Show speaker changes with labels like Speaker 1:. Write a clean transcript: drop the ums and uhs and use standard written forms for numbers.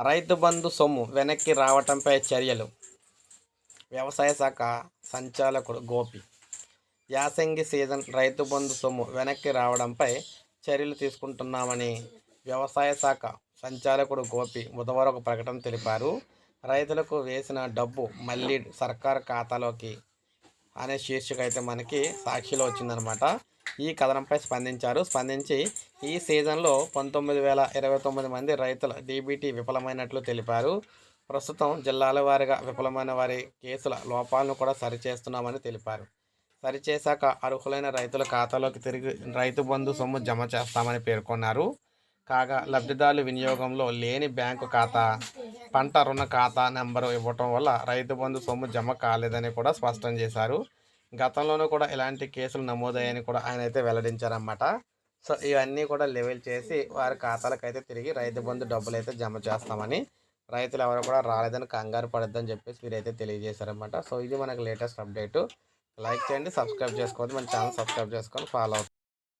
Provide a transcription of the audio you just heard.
Speaker 1: రైతు బంధు సొమ్ము వెనక్కి రావటంపై చర్యలు. వ్యవసాయ శాఖ సంచాలకుడు గోపి. యాసంగి సీజన్ రైతు బంధు సొమ్ము వెనక్కి రావడంపై చర్యలు తీసుకుంటున్నామని వ్యవసాయ శాఖ సంచాలకుడు గోపి బుధవారం ఒక ప్రకటన తెలిపారు. రైతులకు వేసిన డబ్బు మళ్ళీ సర్కారు ఖాతాలోకి అనే శీర్షిక అయితే మనకి సాక్షిలో వచ్చిందనమాట. ఈ కథనంపై స్పందించి ఈ సీజన్లో 19,029 మంది రైతుల డీబీటీ విఫలమైనట్లు తెలిపారు. ప్రస్తుతం జిల్లాల వారీగా విఫలమైన వారి కేసుల లోపాలను కూడా సరిచేస్తున్నామని తెలిపారు. సరిచేశాక అర్హులైన రైతుల ఖాతాలోకి తిరిగి రైతు బంధు సొమ్ము జమ చేస్తామని పేర్కొన్నారు. కాగా లబ్ధిదారుల వినియోగంలో లేని బ్యాంకు ఖాతా, పంట రుణ ఖాతా నెంబరు ఇవ్వటం వల్ల రైతు బంధు సొమ్ము జమ కాలేదని కూడా స్పష్టం చేశారు. గతంలోనూ కూడా ఇలాంటి కేసులు నమోదయ్యాయని కూడా ఆయన అయితే వెల్లడించారన్నమాట. సో ఇవన్నీ కూడా లెవెల్ చేసి వారి ఖాతాలకు అయితే తిరిగి రైతు బంధు డబ్బులు అయితే జమ చేస్తామని, రైతులు ఎవరు కూడా రాలేదని కంగారు పడొద్దని చెప్పేసి వీరైతే తెలియజేశారన్నమాట. సో ఇది మనకు లేటెస్ట్ అప్డేటు. లైక్ చేయండి, సబ్స్క్రైబ్ చేసుకోవద్దు, మన ఛానల్ సబ్స్క్రైబ్ చేసుకొని ఫాలో అవుతుంది.